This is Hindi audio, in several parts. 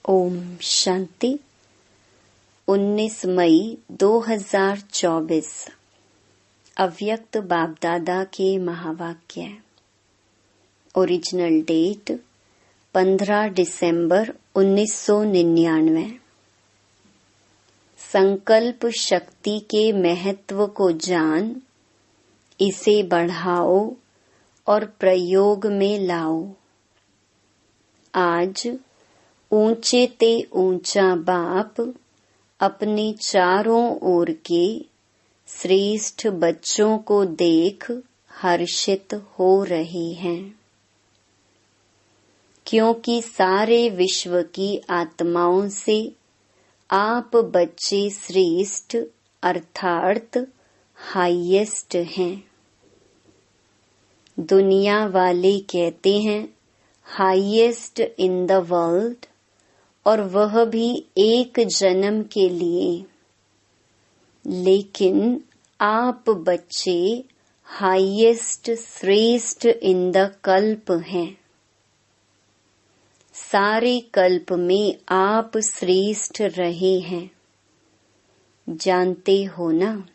ओम शांति। 19 मई 2024 अव्यक्त बाप दादा के महावाक्य। ओरिजिनल डेट 15 दिसंबर 1999। संकल्प शक्ति के महत्व को जान, इसे बढ़ाओ और प्रयोग में लाओ। आज ऊंचे ते ऊंचा बाप अपने चारों ओर के श्रेष्ठ बच्चों को देख हर्षित हो रहे हैं, क्योंकि सारे विश्व की आत्माओं से आप बच्चे श्रेष्ठ अर्थात हाईएस्ट हैं। दुनिया वाले कहते हैं हाईएस्ट इन द वर्ल्ड, और वह भी एक जन्म के लिए, लेकिन आप बच्चे हाईएस्ट श्रेष्ठ इन द कल्प हैं। सारे कल्प में आप श्रेष्ठ रहे हैं, जानते हो ना।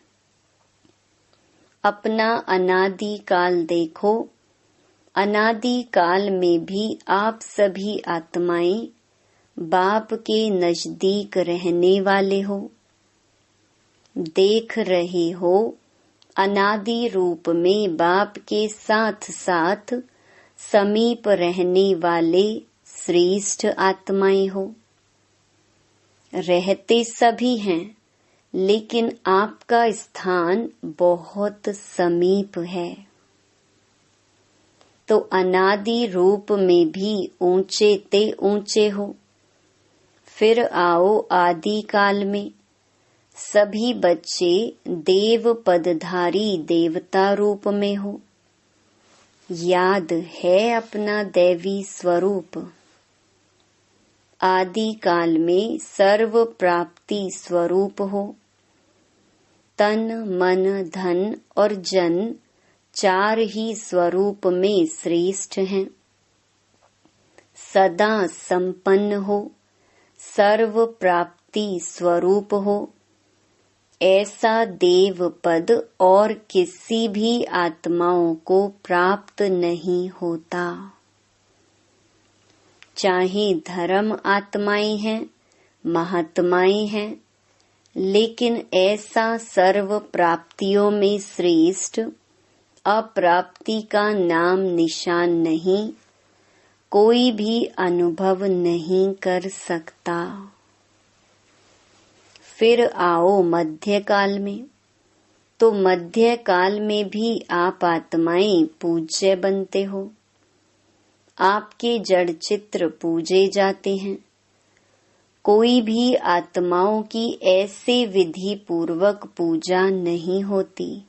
अपना अनादि काल देखो। अनादि काल में भी आप सभी आत्माएं बाप के नजदीक रहने वाले हो। देख रहे हो अनादि रूप में बाप के साथ साथ समीप रहने वाले श्रेष्ठ आत्माएं हो। रहते सभी हैं, लेकिन आपका स्थान बहुत समीप है। तो अनादि रूप में भी ऊंचे ते ऊंचे हो। फिर आओ आदि काल में। सभी बच्चे देव पदधारी देवता रूप में हो। याद है अपना दैवी स्वरूप। आदि काल में सर्व प्राप्ति स्वरूप हो। तन मन धन और जन चार ही स्वरूप में श्रेष्ठ हैं। सदा संपन्न हो, सर्व प्राप्ति स्वरूप हो। ऐसा देव पद और किसी भी आत्माओं को प्राप्त नहीं होता। चाहे धर्म आत्माएं हैं, महात्माएं हैं, लेकिन ऐसा सर्व प्राप्तियों में श्रेष्ठ अप्राप्ति का नाम निशान नहीं, कोई भी अनुभव नहीं कर सकता। फिर आओ मध्य काल में। तो मध्य काल में भी आप आत्माएं पूज्य बनते हो। आपके जड़ चित्र पूजे जाते हैं। कोई भी आत्माओं की ऐसे विधि पूर्वक पूजा नहीं होती।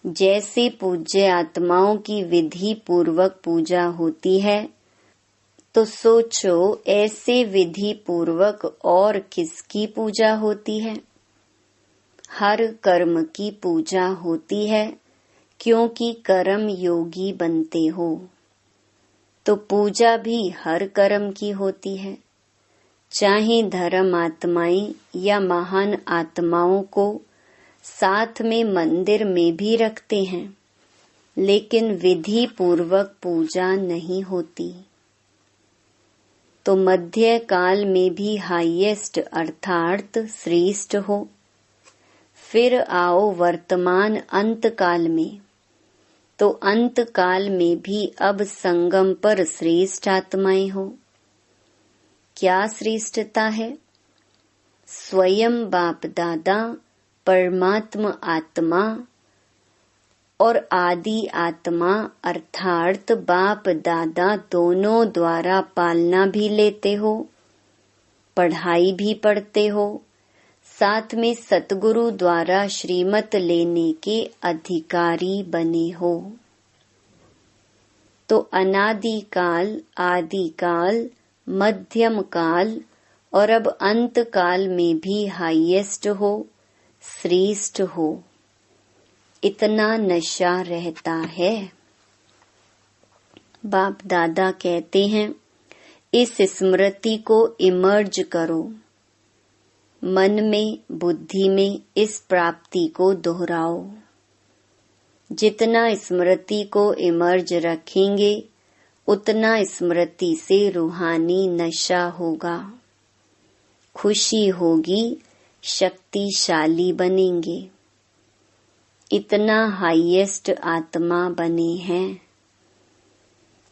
जैसे पूज्य आत्माओं की विधि पूर्वक पूजा होती है, तो सोचो ऐसे विधि पूर्वक और किसकी पूजा होती है? हर कर्म की पूजा होती है, क्योंकि कर्म योगी बनते हो। तो पूजा भी हर कर्म की होती है। चाहे धर्म आत्माएं या महान आत्माओं को साथ में मंदिर में भी रखते हैं, लेकिन विधि पूर्वक पूजा नहीं होती। तो मध्य काल में भी हाईएस्ट अर्थात श्रेष्ठ हो। फिर आओ वर्तमान अंत काल में। तो अंत काल में भी अब संगम पर श्रेष्ठ आत्माएं हो। क्या श्रेष्ठता है? स्वयं बाप दादा परमात्मा आत्मा और आदि आत्मा अर्थात बाप दादा दोनों द्वारा पालना भी लेते हो, पढ़ाई भी पढ़ते हो, साथ में सतगुरु द्वारा श्रीमत लेने के अधिकारी बने हो। तो अनादि काल, आदि काल, मध्यम काल और अब अंत काल में भी हाईएस्ट हो, श्रेष्ठ हो। इतना नशा रहता है। बाप दादा कहते हैं इस स्मृति को इमर्ज करो। मन में, बुद्धि में इस प्राप्ति को दोहराओ। जितना स्मृति को इमर्ज रखेंगे उतना स्मृति से रूहानी नशा होगा, खुशी होगी, शक्तिशाली बनेंगे। इतना हाईएस्ट आत्मा बने हैं।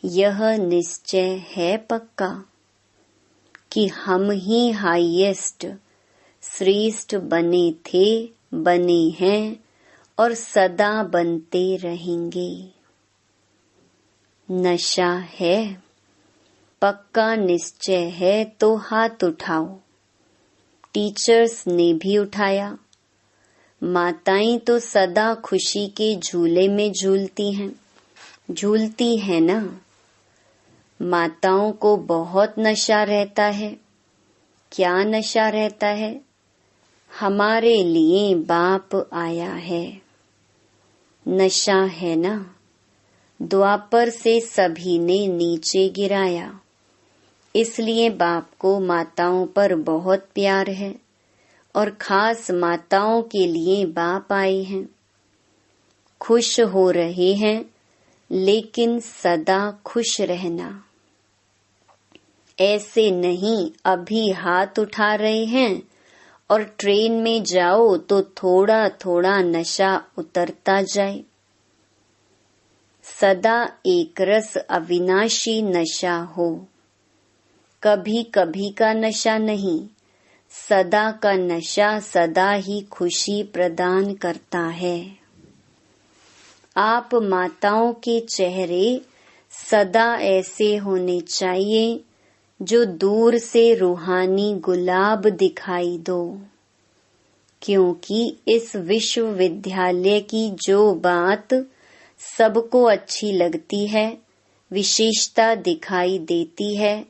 यह निश्चय है पक्का कि हम ही हाईएस्ट श्रेष्ठ बने थे, बने हैं और सदा बनते रहेंगे। नशा है, पक्का निश्चय है तो हाथ उठाओ। टीचर्स ने भी उठाया। माताएं तो सदा खुशी के झूले में झूलती हैं ना। माताओं को बहुत नशा रहता है। क्या नशा रहता है? हमारे लिए बाप आया है। नशा है ना। द्वापर से सभी ने नीचे गिराया, इसलिए बाप को माताओं पर बहुत प्यार है और खास माताओं के लिए बाप आए हैं। खुश हो रहे हैं, लेकिन सदा खुश रहना। ऐसे नहीं अभी हाथ उठा रहे हैं और ट्रेन में जाओ तो थोड़ा थोड़ा नशा उतरता जाए। सदा एक रस अविनाशी नशा हो, कभी कभी का नशा नहीं। सदा का नशा सदा ही खुशी प्रदान करता है। आप माताओं के चेहरे सदा ऐसे होने चाहिए जो दूर से रूहानी गुलाब दिखाई दो, क्योंकि इस विश्वविद्यालय की जो बात सबको अच्छी लगती है, विशेषता दिखाई देती है,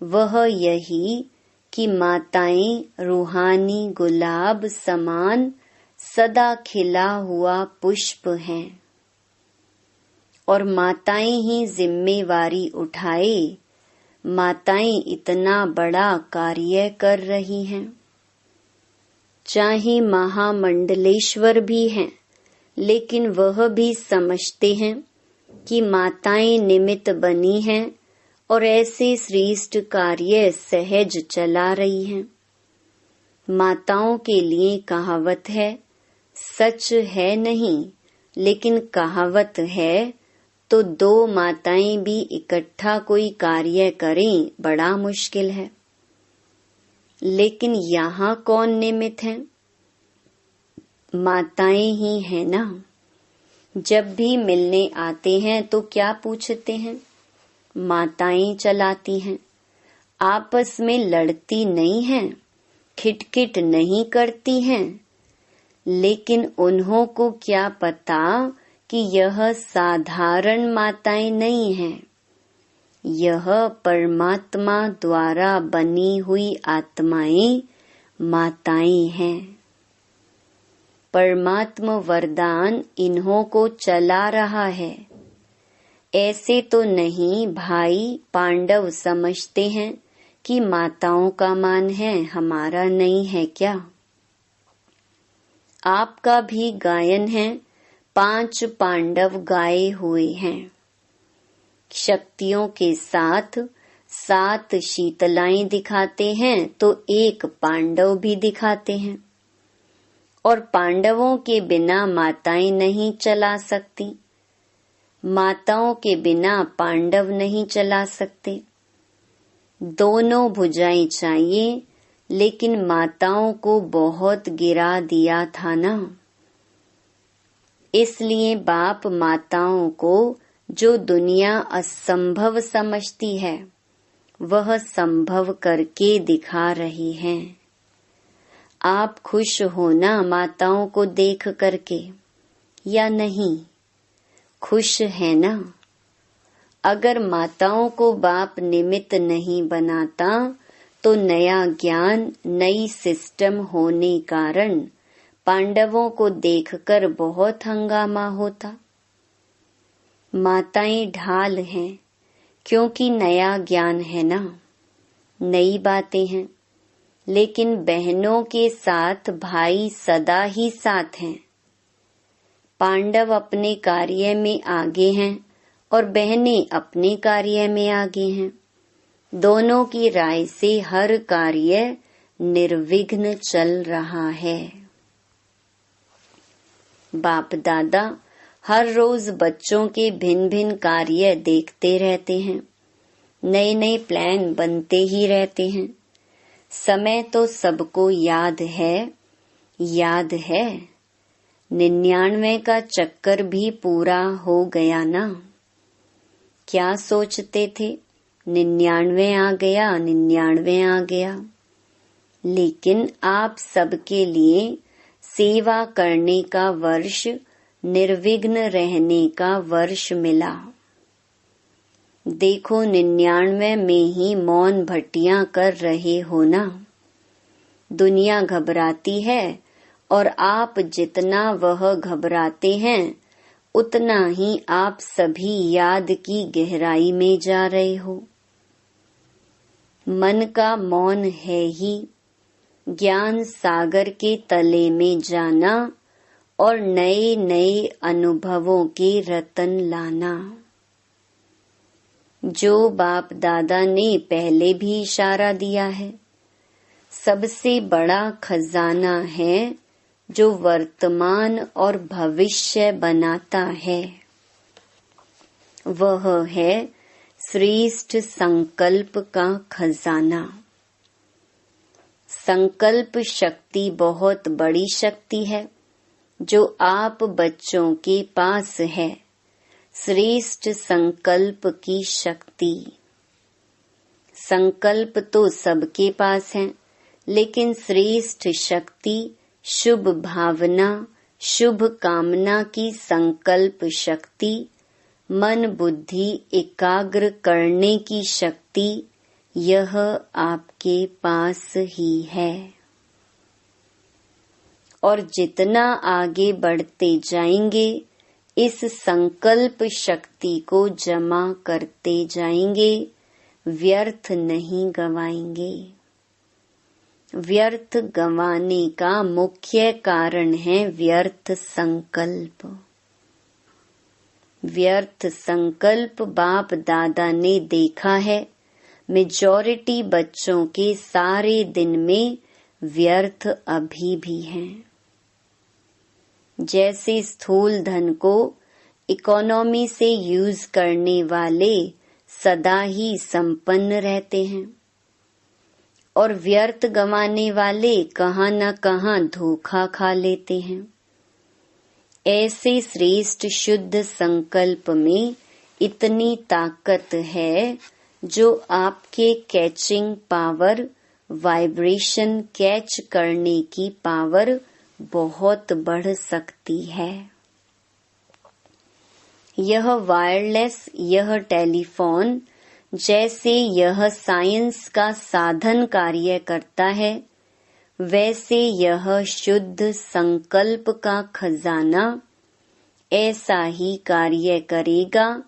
वह यही कि माताएं रूहानी गुलाब समान सदा खिला हुआ पुष्प हैं और माताएं ही जिम्मेवारी उठाए। माताएं इतना बड़ा कार्य कर रही हैं। चाहे महामंडलेश्वर भी हैं, लेकिन वह भी समझते हैं कि माताएं निमित्त बनी हैं और ऐसे श्रेष्ठ कार्य सहज चला रही हैं। माताओं के लिए कहावत है, सच है नहीं लेकिन कहावत है, तो दो माताएं भी इकट्ठा कोई कार्य करें बड़ा मुश्किल है। लेकिन यहाँ कौन निमित्त है? माताएं ही है ना। जब भी मिलने आते हैं तो क्या पूछते हैं? माताएं चलाती हैं। आपस में लड़ती नहीं हैं, खिटखिट नहीं करती हैं। लेकिन उन्हों को क्या पता कि यह साधारण माताएं नहीं हैं। यह परमात्मा द्वारा बनी हुई आत्माएं माताएं हैं। परमात्मा वरदान इन्हों को चला रहा है। ऐसे तो नहीं भाई पांडव समझते हैं कि माताओं का मान है, हमारा नहीं है क्या? आपका भी गायन है, 5 पांडव गाए हुए हैं। शक्तियों के साथ 7 शीतलाएं दिखाते हैं तो 1 पांडव भी दिखाते हैं। और पांडवों के बिना माताएं नहीं चला सकती, माताओं के बिना पांडव नहीं चला सकते। दोनों भुजाएं चाहिए, लेकिन माताओं को बहुत गिरा दिया था ना। इसलिए बाप माताओं को जो दुनिया असंभव समझती है, वह संभव करके दिखा रही हैं। आप खुश हो ना माताओं को देख करके, या नहीं? खुश है ना? अगर माताओं को बाप निमित्त नहीं बनाता तो नया ज्ञान, नई सिस्टम होने कारण पांडवों को देखकर बहुत हंगामा होता। माताएं ढाल हैं, क्योंकि नया ज्ञान है ना। नई बातें हैं, लेकिन बहनों के साथ भाई सदा ही साथ हैं। पांडव अपने कार्य में आगे हैं और बहनें अपने कार्य में आगे हैं। दोनों की राय से हर कार्य निर्विघ्न चल रहा है। बाप दादा हर रोज बच्चों के भिन्न भिन्न कार्य देखते रहते हैं। नए नए प्लान बनते ही रहते हैं। समय तो सबको याद है। 99 का चक्कर भी पूरा हो गया ना। क्या सोचते थे? 99 आ गया। लेकिन आप सबके लिए सेवा करने का वर्ष, निर्विघ्न रहने का वर्ष मिला। देखो 99 में ही मौन भट्टियां कर रहे हो ना। दुनिया घबराती है और आप जितना वह घबराते हैं उतना ही आप सभी याद की गहराई में जा रहे हो। मन का मौन है ही ज्ञान सागर के तले में जाना और नए नए अनुभवों के रतन लाना। जो बाप दादा ने पहले भी इशारा दिया है, सबसे बड़ा खजाना है जो वर्तमान और भविष्य बनाता है। वह है श्रेष्ठ संकल्प का खजाना। संकल्प शक्ति बहुत बड़ी शक्ति है जो आप बच्चों के पास है। श्रेष्ठ संकल्प की शक्ति। संकल्प तो सबके पास है, लेकिन श्रेष्ठ शक्ति शुभ भावना, शुभ कामना की संकल्प शक्ति, मन बुद्धि एकाग्र करने की शक्ति, यह आपके पास ही है। और जितना आगे बढ़ते जाएंगे इस संकल्प शक्ति को जमा करते जाएंगे, व्यर्थ नहीं गवाएंगे। व्यर्थ गंवाने का मुख्य कारण है व्यर्थ संकल्प। व्यर्थ संकल्प बाप दादा ने देखा है। मेजॉरिटी बच्चों के सारे दिन में व्यर्थ अभी भी हैं। जैसे स्थूल धन को इकोनॉमी से यूज करने वाले सदा ही संपन्न रहते हैं और व्यर्थ गंवाने वाले कहाँ न कहाँ धोखा खा लेते हैं। ऐसे श्रेष्ठ शुद्ध संकल्प में इतनी ताकत है जो आपके कैचिंग पावर, वाइब्रेशन कैच करने की पावर बहुत बढ़ सकती है। यह वायरलेस, यह टेलीफोन जैसे यह साइंस का साधन कार्य करता है, वैसे यह शुद्ध संकल्प का खजाना ऐसा ही कार्य करेगा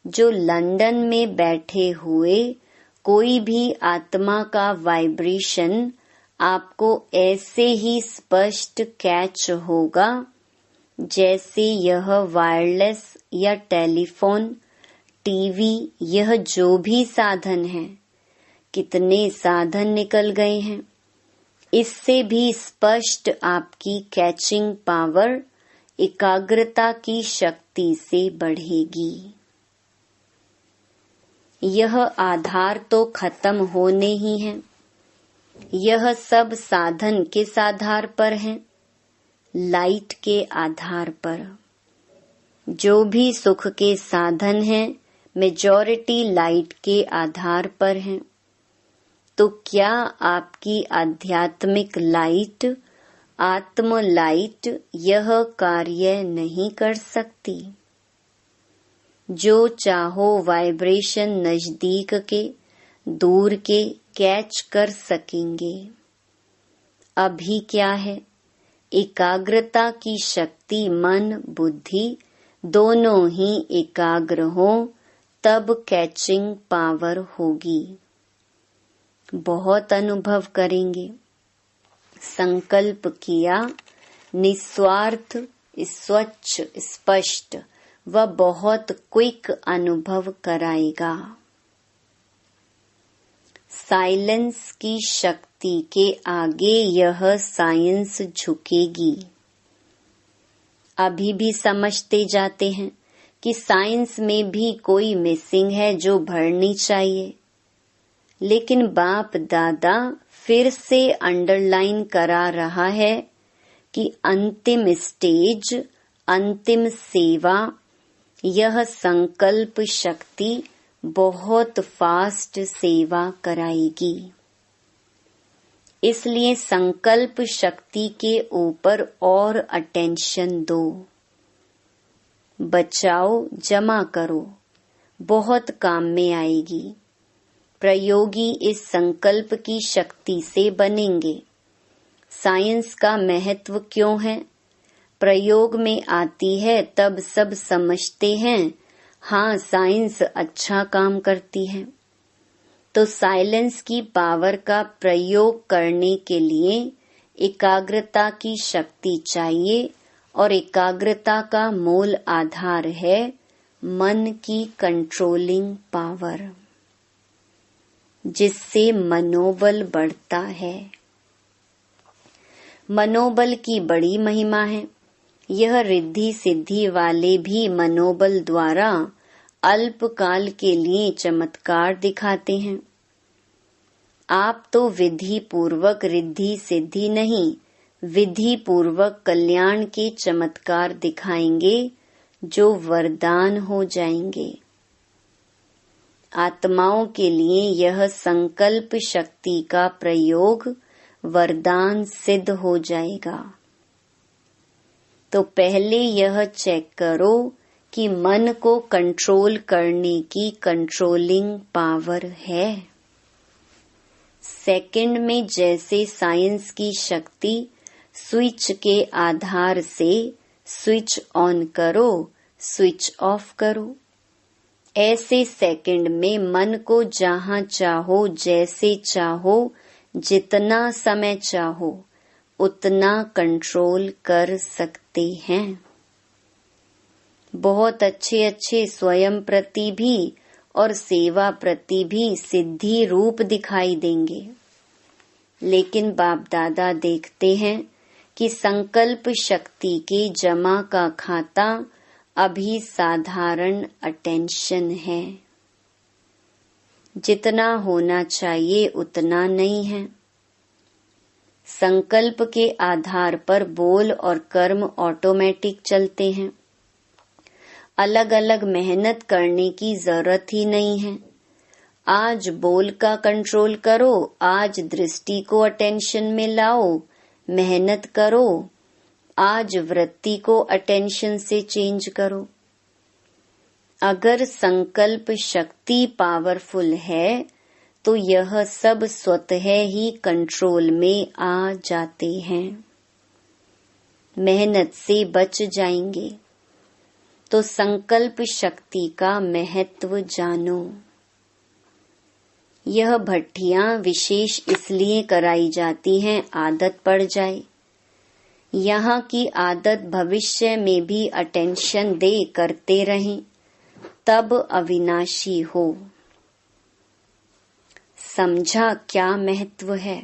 जो लंदन में बैठे हुए कोई भी आत्मा का वाइब्रेशन आपको ऐसे ही स्पष्ट कैच होगा जैसे यह वायरलेस या टेलीफोन, टीवी, यह जो भी साधन है। कितने साधन निकल गए हैं, इससे भी स्पष्ट आपकी कैचिंग पावर एकाग्रता की शक्ति से बढ़ेगी। यह आधार तो खत्म होने ही है। यह सब साधन किस आधार पर है? लाइट के आधार पर। जो भी सुख के साधन हैं, मेजॉरिटी लाइट के आधार पर हैं। तो क्या आपकी आध्यात्मिक लाइट, आत्म लाइट यह कार्य नहीं कर सकती? जो चाहो वाइब्रेशन नजदीक के, दूर के कैच कर सकेंगे। अभी क्या है? एकाग्रता की शक्ति, मन बुद्धि दोनों ही एकाग्र हो तब कैचिंग पावर होगी। बहुत अनुभव करेंगे। संकल्प किया, निस्वार्थ, स्वच्छ, स्पष्ट व बहुत क्विक अनुभव कराएगा। साइलेंस की शक्ति के आगे यह साइंस झुकेगी। अभी भी समझते जाते हैं कि साइंस में भी कोई मिसिंग है जो भरनी चाहिए, लेकिन बाप दादा फिर से अंडरलाइन करा रहा है कि अंतिम स्टेज, अंतिम सेवा, यह संकल्प शक्ति बहुत फास्ट सेवा कराएगी। इसलिए संकल्प शक्ति के ऊपर और अटेंशन दो। बचाओ, जमा करो, बहुत काम में आएगी। प्रयोगी इस संकल्प की शक्ति से बनेंगे। साइंस का महत्व क्यों है? प्रयोग में आती है तब सब समझते हैं, हाँ साइंस अच्छा काम करती है। तो साइलेंस की पावर का प्रयोग करने के लिए एकाग्रता की शक्ति चाहिए, और एकाग्रता का मूल आधार है मन की कंट्रोलिंग पावर, जिससे मनोबल बढ़ता है। मनोबल की बड़ी महिमा है। यह रिद्धि सिद्धि वाले भी मनोबल द्वारा अल्पकाल के लिए चमत्कार दिखाते हैं। आप तो विधि पूर्वक रिद्धि सिद्धि नहीं, विधि पूर्वक कल्याण के चमत्कार दिखाएंगे जो वरदान हो जाएंगे। आत्माओं के लिए यह संकल्प शक्ति का प्रयोग वरदान सिद्ध हो जाएगा। तो पहले यह चेक करो कि मन को कंट्रोल करने की कंट्रोलिंग पावर है। सेकंड में जैसे साइंस की शक्ति स्विच के आधार से स्विच ऑन करो, स्विच ऑफ करो, ऐसे सेकंड में मन को जहां चाहो, जैसे चाहो, जितना समय चाहो उतना कंट्रोल कर सकते हैं। बहुत अच्छे अच्छे स्वयं प्रति भी और सेवा प्रति भी सिद्धि रूप दिखाई देंगे, लेकिन बाप दादा देखते हैं कि संकल्प शक्ति के जमा का खाता अभी साधारण अटेंशन है। जितना होना चाहिए उतना नहीं है। संकल्प के आधार पर बोल और कर्म ऑटोमेटिक चलते हैं। अलग अलग मेहनत करने की जरूरत ही नहीं है। आज बोल का कंट्रोल करो, आज दृष्टि को अटेंशन में लाओ, मेहनत करो, आज वृत्ति को अटेंशन से चेंज करो। अगर संकल्प शक्ति पावरफुल है तो यह सब स्वतः ही कंट्रोल में आ जाते हैं, मेहनत से बच जाएंगे। तो संकल्प शक्ति का महत्व जानो। यह भट्टियां विशेष इसलिए कराई जाती हैं आदत पड़ जाए। यहाँ की आदत भविष्य में भी अटेंशन दे करते रहें, तब अविनाशी हो। समझा क्या महत्व है?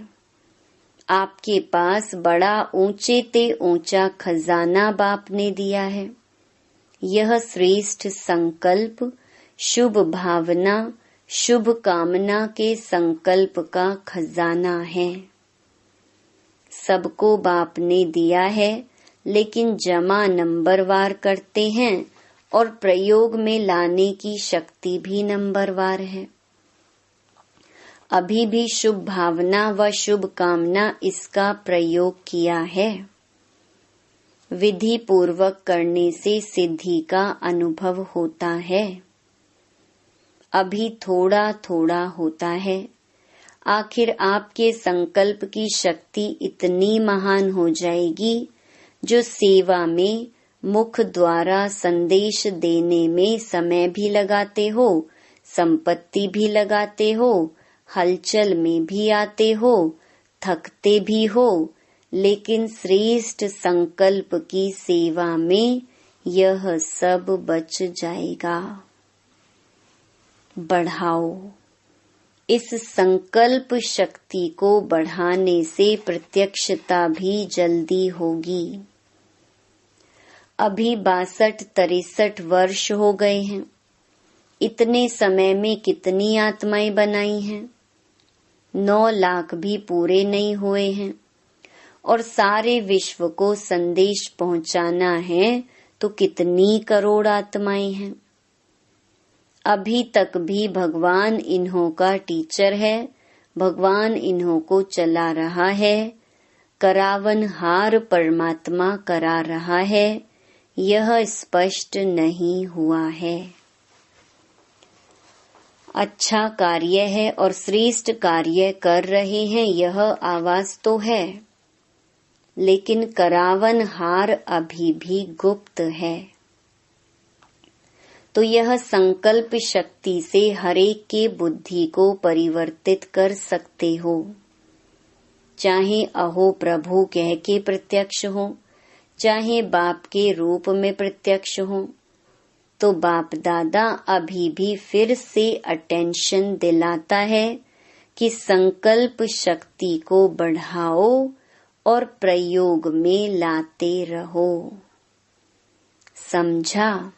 आपके पास बड़ा ऊंचे ते ऊंचा खजाना बाप ने दिया है। यह श्रेष्ठ संकल्प, शुभ भावना, शुभ कामना के संकल्प का खजाना है। सबको बाप ने दिया है, लेकिन जमा नंबरवार करते हैं और प्रयोग में लाने की शक्ति भी नंबरवार है। अभी भी शुभ भावना व शुभ कामना इसका प्रयोग किया है। विधि पूर्वक करने से सिद्धि का अनुभव होता है। अभी थोड़ा थोड़ा होता है। आखिर आपके संकल्प की शक्ति इतनी महान हो जाएगी जो सेवा में मुख द्वारा संदेश देने में समय भी लगाते हो, संपत्ति भी लगाते हो, हलचल में भी आते हो, थकते भी हो, लेकिन श्रेष्ठ संकल्प की सेवा में यह सब बच जाएगा। बढ़ाओ। इस संकल्प शक्ति को बढ़ाने से प्रत्यक्षता भी जल्दी होगी। अभी 62-63 वर्ष हो गए हैं। इतने समय में कितनी आत्माएं बनाई हैं? 9 लाख भी पूरे नहीं हुए हैं। और सारे विश्व को संदेश पहुंचाना है तो कितनी करोड़ आत्माएं हैं। अभी तक भी भगवान इन्हों का टीचर है, भगवान इन्हों को चला रहा है, करावनहार परमात्मा करा रहा है, यह स्पष्ट नहीं हुआ है। अच्छा कार्य है और श्रेष्ठ कार्य कर रहे हैं, यह आवाज तो है, लेकिन करावनहार अभी भी गुप्त है। तो यह संकल्प शक्ति से हरेक के बुद्धि को परिवर्तित कर सकते हो। चाहे अहो प्रभु कह के प्रत्यक्ष हो, चाहे बाप के रूप में प्रत्यक्ष हो, तो बाप दादा अभी भी फिर से अटेंशन दिलाता है कि संकल्प शक्ति को बढ़ाओ और प्रयोग में लाते रहो। समझा?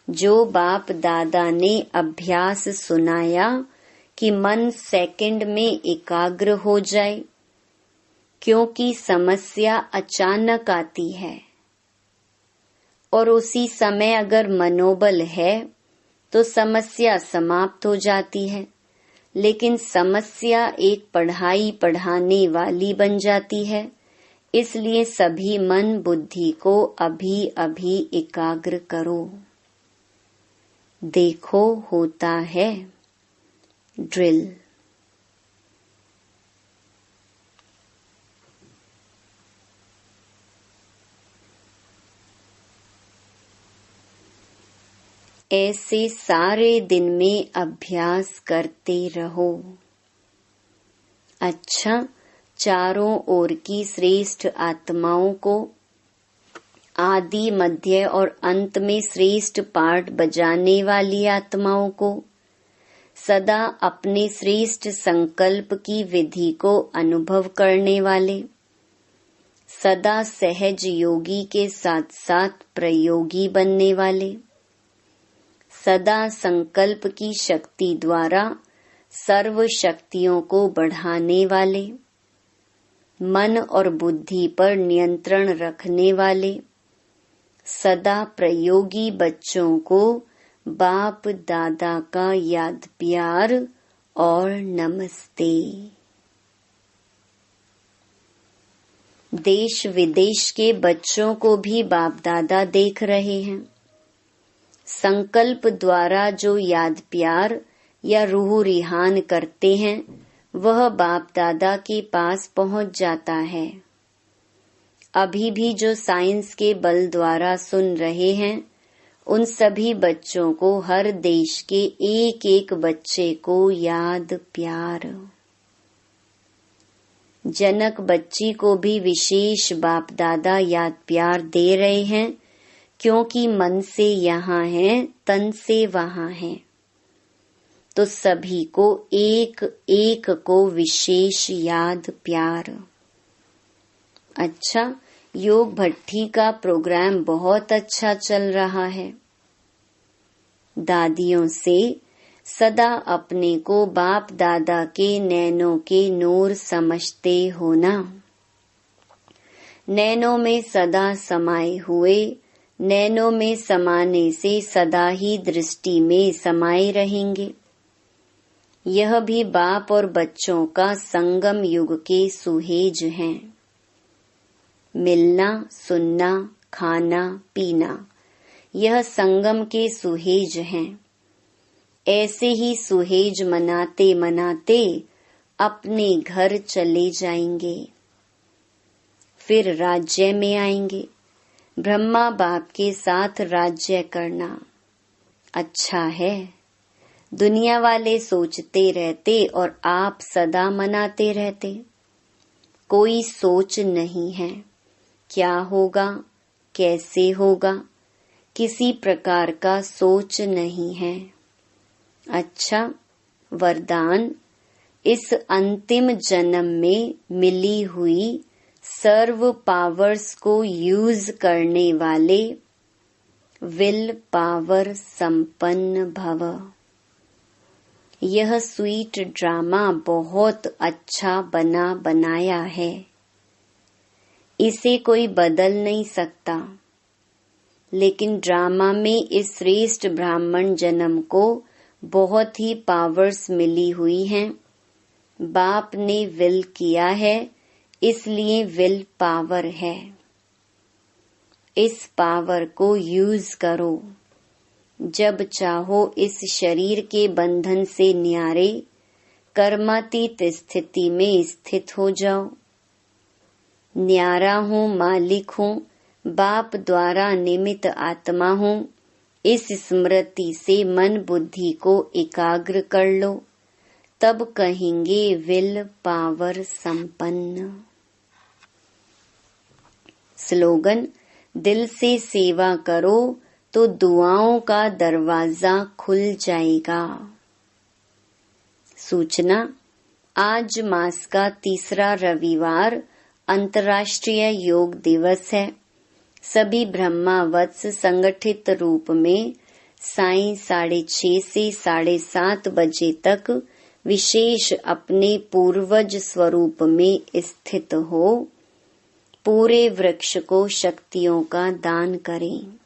जो बाप दादा ने अभ्यास सुनाया कि मन सेकंड में एकाग्र हो जाए, क्योंकि समस्या अचानक आती है और उसी समय अगर मनोबल है तो समस्या समाप्त हो जाती है, लेकिन समस्या एक पढ़ाई पढ़ाने वाली बन जाती है। इसलिए सभी मन बुद्धि को अभी अभी एकाग्र करो। देखो होता है ड्रिल। ऐसे सारे दिन में अभ्यास करते रहो। अच्छा, चारों ओर की श्रेष्ठ आत्माओं को आदि मध्य और अंत में श्रेष्ठ पाठ बजाने वाली आत्माओं को सदा अपने श्रेष्ठ संकल्प की विधि को अनुभव करने वाले, सदा सहज योगी के साथ साथ प्रयोगी बनने वाले, सदा संकल्प की शक्ति द्वारा सर्व शक्तियों को बढ़ाने वाले, मन और बुद्धि पर नियंत्रण रखने वाले, सदा प्रयोगी बच्चों को बाप दादा का याद प्यार और नमस्ते। देश विदेश के बच्चों को भी बाप दादा देख रहे हैं। संकल्प द्वारा जो याद प्यार या रूह रिहान करते हैं, वह बाप दादा के पास पहुंच जाता है। अभी भी जो साइंस के बल द्वारा सुन रहे हैं, उन सभी बच्चों को हर देश के एक एक बच्चे को याद प्यार। जनक बच्ची को भी विशेष बाप दादा याद प्यार दे रहे हैं, क्योंकि मन से यहाँ है, तन से वहाँ है। तो सभी को एक एक को विशेष याद प्यार। अच्छा, योग भट्टी का प्रोग्राम बहुत अच्छा चल रहा है। दादियों से सदा अपने को बाप दादा के नैनों के नूर समझते होना। नैनों में सदा समाये हुए, नैनों में समाने से सदा ही दृष्टि में समाये रहेंगे। यह भी बाप और बच्चों का संगम युग के सुहेज हैं। मिलना, सुनना, खाना, पीना, यह संगम के सुहेज हैं। ऐसे ही सुहेज मनाते मनाते अपने घर चले जाएंगे, फिर राज्य में आएंगे। ब्रह्मा बाप के साथ राज्य करना अच्छा है। दुनिया वाले सोचते रहते और आप सदा मनाते रहते। कोई सोच नहीं है, क्या होगा, कैसे होगा, किसी प्रकार का सोच नहीं है। अच्छा, वरदान, इस अंतिम जन्म में मिली हुई सर्व पावर्स को यूज करने वाले विल पावर संपन्न भव। यह स्वीट ड्रामा बहुत अच्छा बना बनाया है, इसे कोई बदल नहीं सकता। लेकिन ड्रामा में इस श्रेष्ठ ब्राह्मण जन्म को बहुत ही पावर्स मिली हुई हैं। बाप ने विल किया है, इसलिए विल पावर है। इस पावर को यूज करो। जब चाहो इस शरीर के बंधन से न्यारे कर्मातीत स्थिति में स्थित हो जाओ। न्यारा हूँ, मालिक हूँ, बाप द्वारा निमित्त आत्मा हूँ, इस स्मृति से मन बुद्धि को एकाग्र कर लो, तब कहेंगे विल पावर संपन्न। स्लोगन, दिल से सेवा करो तो दुआओं का दरवाजा खुल जाएगा। सूचना, आज मास का तीसरा रविवार अंतर्राष्ट्रीय योग दिवस है। सभी ब्रह्मावत्स संगठित रूप में सायं 6:30 से 7:30 बजे तक विशेष अपने पूर्वज स्वरूप में स्थित हो पूरे वृक्ष को शक्तियों का दान करें।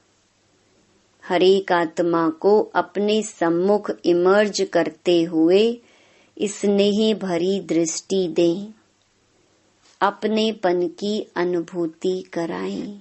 हरेक आत्मा को अपने सम्मुख इमर्ज करते हुए स्नेह भरी दृष्टि दें, अपनेपन की अनुभूति कराएं।